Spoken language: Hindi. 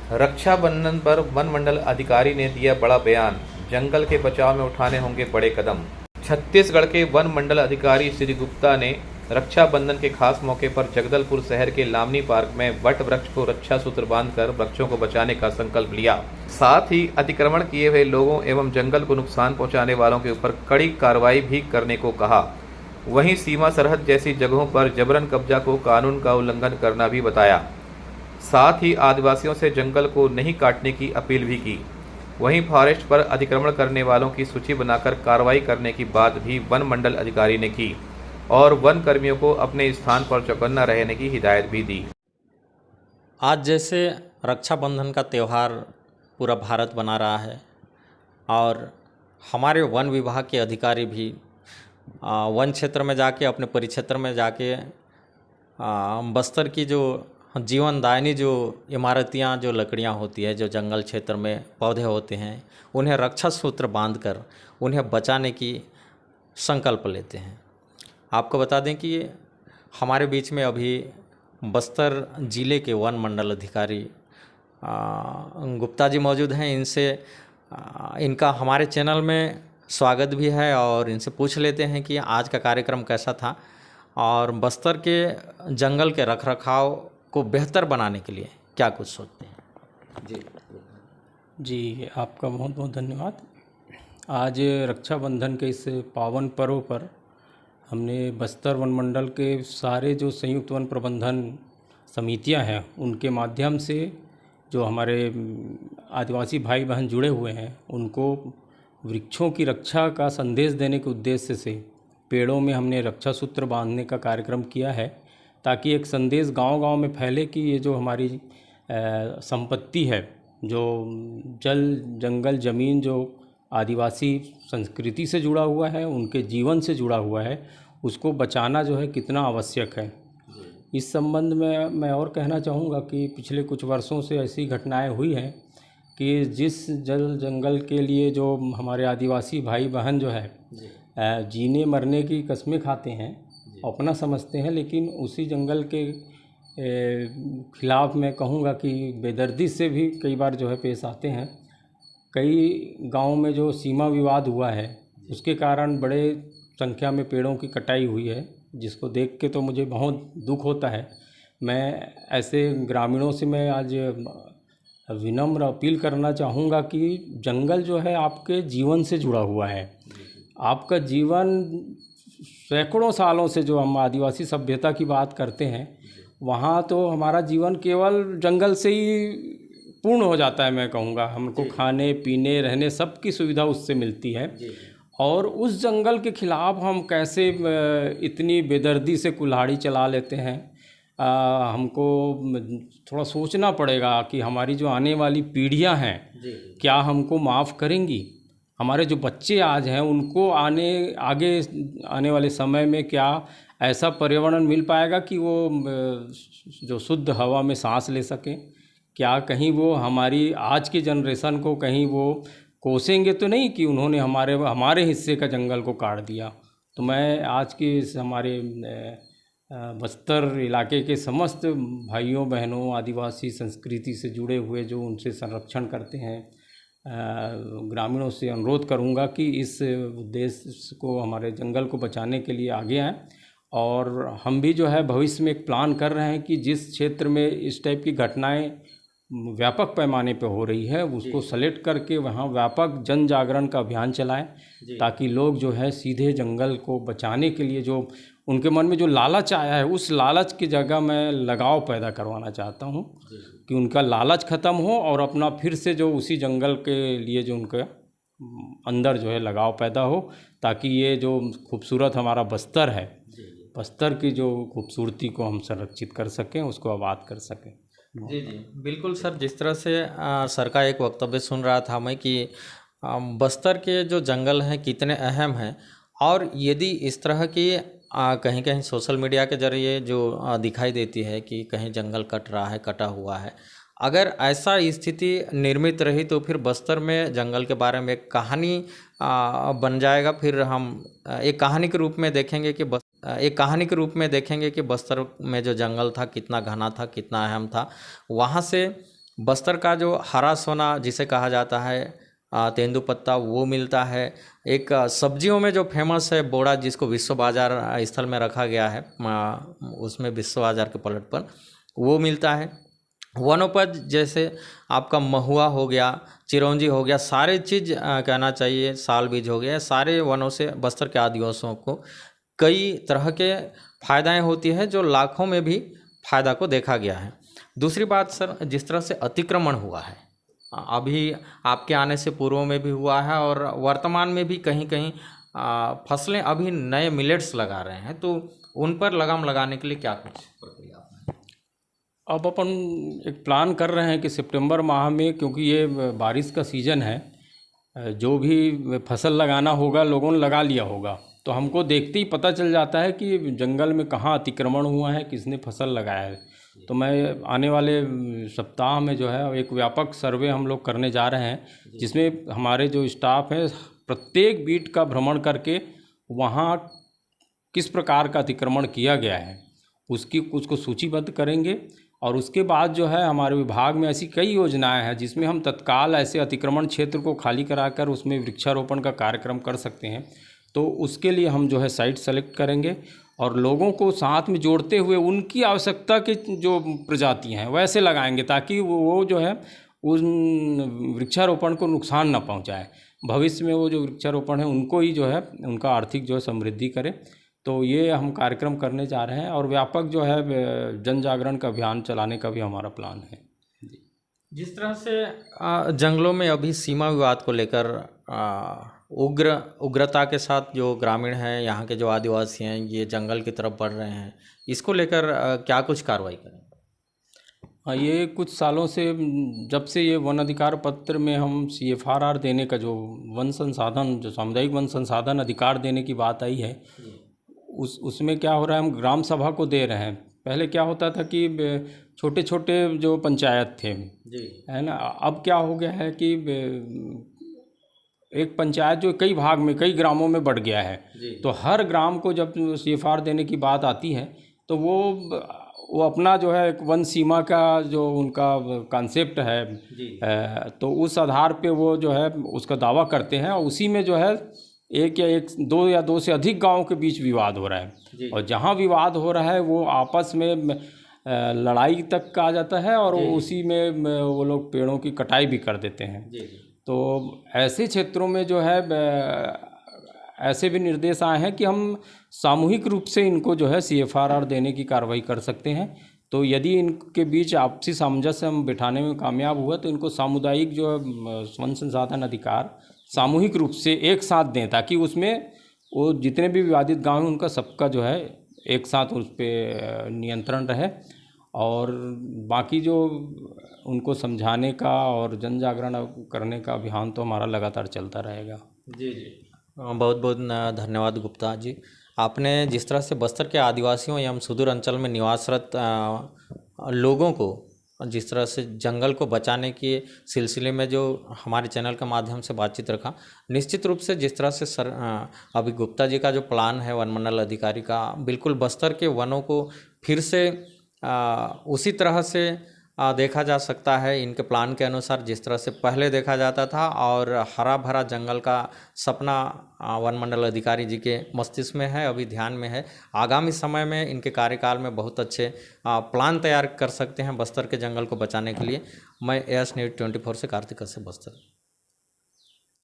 रक्षाबंधन पर वन मंडल अधिकारी ने दिया बड़ा बयान, जंगल के बचाव में उठाने होंगे बड़े कदम। छत्तीसगढ़ के वन मंडल अधिकारी श्री गुप्ता ने रक्षाबंधन के खास मौके पर जगदलपुर शहर के लामनी पार्क में वट वृक्ष को रक्षा सूत्र बांधकर वृक्षों को बचाने का संकल्प लिया। साथ ही अतिक्रमण किए हुए लोगों एवं जंगल को नुकसान पहुंचाने वालों के ऊपर कड़ी कार्रवाई भी करने को कहा। वहीं सीमा सरहद जैसी जगहों पर जबरन कब्जा को कानून का उल्लंघन करना भी बताया। साथ ही आदिवासियों से जंगल को नहीं काटने की अपील भी की। वहीं फॉरेस्ट पर अतिक्रमण करने वालों की सूची बनाकर कार्रवाई करने की बात भी वन मंडल अधिकारी ने की और वन कर्मियों को अपने स्थान पर चौकन्ना रहने की हिदायत भी दी। आज जैसे रक्षाबंधन का त्यौहार पूरा भारत मना रहा है और हमारे वन विभाग के अधिकारी भी वन क्षेत्र में जाके अपने परिक्षेत्र में जाके बस्तर की जो जीवनदायिनी जो इमारतियाँ जो लकड़ियाँ होती है, जो जंगल क्षेत्र में पौधे होते हैं, उन्हें रक्षा सूत्र बांधकर उन्हें बचाने की संकल्प लेते हैं। आपको बता दें कि हमारे बीच में अभी बस्तर जिले के वन मंडल अधिकारी गुप्ता जी मौजूद हैं। इनका हमारे चैनल में स्वागत भी है और इनसे पूछ लेते हैं कि आज का कार्यक्रम कैसा था और बस्तर के जंगल के रखरखाव को बेहतर बनाने के लिए क्या कुछ सोचते हैं। जी, आपका बहुत बहुत धन्यवाद। आज रक्षाबंधन के इस पावन पर्व पर हमने बस्तर वन मंडल के सारे जो संयुक्त वन प्रबंधन समितियां हैं, उनके माध्यम से जो हमारे आदिवासी भाई बहन जुड़े हुए हैं, उनको वृक्षों की रक्षा का संदेश देने के उद्देश्य से पेड़ों में हमने रक्षा सूत्र बांधने का कार्यक्रम किया है, ताकि एक संदेश गांव-गांव में फैले कि ये जो हमारी संपत्ति है, जो जल जंगल ज़मीन जो आदिवासी संस्कृति से जुड़ा हुआ है, उनके जीवन से जुड़ा हुआ है, उसको बचाना जो है कितना आवश्यक है। इस संबंध में मैं और कहना चाहूँगा कि पिछले कुछ वर्षों से ऐसी घटनाएं हुई हैं कि जिस जल जंगल के लिए जो हमारे आदिवासी भाई बहन जो है जीने मरने की कस्में खाते हैं, अपना समझते हैं, लेकिन उसी जंगल के खिलाफ़ मैं कहूँगा कि बेदर्दी से भी कई बार जो है पेश आते हैं। कई गांव में जो सीमा विवाद हुआ है, उसके कारण बड़े संख्या में पेड़ों की कटाई हुई है, जिसको देख के तो मुझे बहुत दुख होता है। मैं ऐसे ग्रामीणों से मैं आज विनम्र अपील करना चाहूँगा कि जंगल जो है आपके जीवन से जुड़ा हुआ है। आपका जीवन सैकड़ों सालों से, जो हम आदिवासी सभ्यता की बात करते हैं, वहाँ तो हमारा जीवन केवल जंगल से ही पूर्ण हो जाता है। मैं कहूँगा हमको खाने पीने रहने सब की सुविधा उससे मिलती है, और उस जंगल के खिलाफ़ हम कैसे इतनी बेदर्दी से कुल्हाड़ी चला लेते हैं। हमको थोड़ा सोचना पड़ेगा कि हमारी जो आने वाली पीढ़ियां हैं, क्या हमको माफ़ करेंगी। हमारे जो बच्चे आज हैं, उनको आगे आने वाले समय में क्या ऐसा पर्यावरण मिल पाएगा कि वो जो शुद्ध हवा में सांस ले सकें। क्या कहीं वो हमारी आज की जनरेशन को कहीं वो कोसेंगे तो नहीं कि उन्होंने हमारे हिस्से का जंगल को काट दिया। तो मैं आज की इस हमारे बस्तर इलाके के समस्त भाइयों बहनों, आदिवासी संस्कृति से जुड़े हुए जो उनसे संरक्षण करते हैं, ग्रामीणों से अनुरोध करूंगा कि इस उद्देश्य को, हमारे जंगल को बचाने के लिए आगे आएँ। और हम भी जो है भविष्य में एक प्लान कर रहे हैं कि जिस क्षेत्र में इस टाइप की घटनाएं व्यापक पैमाने पर हो रही है, उसको सेलेक्ट करके वहाँ व्यापक जन जागरण का अभियान चलाएं, ताकि लोग जो है सीधे जंगल को बचाने के लिए जो उनके मन में जो लालच आया है, उस लालच की जगह मैं लगाव पैदा करवाना चाहता हूँ कि उनका लालच ख़त्म हो और अपना फिर से जो उसी जंगल के लिए जो उनका अंदर जो है लगाव पैदा हो, ताकि ये जो खूबसूरत हमारा बस्तर है, बस्तर की जो खूबसूरती को हम संरक्षित कर सकें, उसको आबाद कर सकें। जी, बिल्कुल सर। जिस तरह से सर का एक वक्तव्य सुन रहा था मैं कि बस्तर के जो जंगल हैं कितने अहम हैं, और यदि इस तरह की कहीं कहीं सोशल मीडिया के जरिए जो दिखाई देती है कि कहीं जंगल कट रहा है, कटा हुआ है, अगर ऐसा स्थिति निर्मित रही तो फिर बस्तर में जंगल के बारे में एक कहानी बन जाएगा। फिर हम एक कहानी के रूप में देखेंगे कि बस्तर में जो जंगल था कितना घना था, कितना अहम था। वहाँ से बस्तर का जो हरा सोना जिसे कहा जाता है तेंदुपत्ता, वो मिलता है। एक सब्जियों में जो फेमस है बोड़ा, जिसको विश्व बाजार स्थल में रखा गया है, उसमें विश्व बाजार के पलट पर वो मिलता है। वनोपज जैसे आपका महुआ हो गया, चिरौंजी हो गया, सारे चीज़ कहना चाहिए, साल बीज हो गया, सारे वनों से बस्तर के आदिवासियों को कई तरह के फायदाएं होती है, जो लाखों में भी फायदा को देखा गया है। दूसरी बात सर, जिस तरह से अतिक्रमण हुआ है, अभी आपके आने से पूर्व में भी हुआ है और वर्तमान में भी कहीं कहीं फसलें अभी नए मिलेट्स लगा रहे हैं, तो उन पर लगाम लगाने के लिए क्या कुछ प्रक्रिया अपनाएं? अब अपन एक प्लान कर रहे हैं कि सितंबर माह में, क्योंकि ये बारिश का सीज़न है, जो भी फसल लगाना होगा लोगों ने लगा लिया होगा, तो हमको देखते ही पता चल जाता है कि जंगल में कहाँ अतिक्रमण हुआ है, किसने फसल लगाया है। तो मैं आने वाले सप्ताह में जो है एक व्यापक सर्वे हम लोग करने जा रहे हैं, जिसमें हमारे जो स्टाफ है प्रत्येक बीट का भ्रमण करके वहाँ किस प्रकार का अतिक्रमण किया गया है उसको सूचीबद्ध करेंगे। और उसके बाद जो है हमारे विभाग में ऐसी कई योजनाएं हैं जिसमें हम तत्काल ऐसे अतिक्रमण क्षेत्र को खाली कराकर उसमें वृक्षारोपण का कार्यक्रम कर सकते हैं। तो उसके लिए हम जो है साइट सेलेक्ट करेंगे और लोगों को साथ में जोड़ते हुए उनकी आवश्यकता के जो प्रजातियां हैं वैसे लगाएंगे, ताकि वो जो है उन वृक्षारोपण को नुकसान ना पहुंचाए। भविष्य में वो जो वृक्षारोपण है उनको ही जो है उनका आर्थिक जो है समृद्धि करे। तो ये हम कार्यक्रम करने जा रहे हैं और व्यापक जो है जन जागरण का अभियान चलाने का भी हमारा प्लान है। जिस तरह से जंगलों में अभी सीमा विवाद को लेकर उग्रता के साथ जो ग्रामीण हैं, यहाँ के जो आदिवासी हैं, ये जंगल की तरफ बढ़ रहे हैं, इसको लेकर क्या कुछ कार्रवाई करें? ये कुछ सालों से, जब से ये वन अधिकार पत्र में हम CFRR देने का जो वन संसाधन, जो सामुदायिक वन संसाधन अधिकार देने की बात आई है, उसमें क्या हो रहा है, हम ग्राम सभा को दे रहे हैं। पहले क्या होता था कि छोटे छोटे जो पंचायत थे है ना, अब क्या हो गया है कि एक पंचायत जो कई भाग में, कई ग्रामों में बढ़ गया है। तो हर ग्राम को जब CFR देने की बात आती है तो वो अपना जो है एक वन सीमा का जो उनका कॉन्सेप्ट है, तो उस आधार पे वो जो है उसका दावा करते हैं और उसी में जो है दो या दो से अधिक गांवों के बीच विवाद हो रहा है। और जहां विवाद हो रहा है वो आपस में लड़ाई तक का आ जाता है और उसी में वो लोग पेड़ों की कटाई भी कर देते हैं। तो ऐसे क्षेत्रों में जो है ऐसे भी निर्देश आए हैं कि हम सामूहिक रूप से इनको जो है CFRR देने की कार्रवाई कर सकते हैं। तो यदि इनके बीच आपसी सामंजस्य हम बिठाने में कामयाब हुआ तो इनको सामुदायिक जो वन संसाधन अधिकार सामूहिक रूप से एक साथ दें, ताकि उसमें वो जितने भी विवादित गांव हैं उनका सबका जो है एक साथ उस पर नियंत्रण रहे। और बाकी जो उनको समझाने का और जन जागरण करने का अभियान तो हमारा लगातार चलता रहेगा। जी। बहुत बहुत धन्यवाद गुप्ता जी। आपने जिस तरह से बस्तर के आदिवासियों एवं सुदूर अंचल में निवासरत लोगों को जिस तरह से जंगल को बचाने के सिलसिले में जो हमारे चैनल के माध्यम से बातचीत रखा, निश्चित रूप से जिस तरह से अभी गुप्ता जी का जो प्लान है वन मंडल अधिकारी का, बिल्कुल बस्तर के वनों को फिर से उसी तरह से देखा जा सकता है इनके प्लान के अनुसार जिस तरह से पहले देखा जाता था। और हरा भरा जंगल का सपना वन मंडल अधिकारी जी के मस्तिष्क में है, अभी ध्यान में है। आगामी समय में इनके कार्यकाल में बहुत अच्छे प्लान तैयार कर सकते हैं बस्तर के जंगल को बचाने के लिए। मैं AS News 24 से कार्तिक से बस्तर।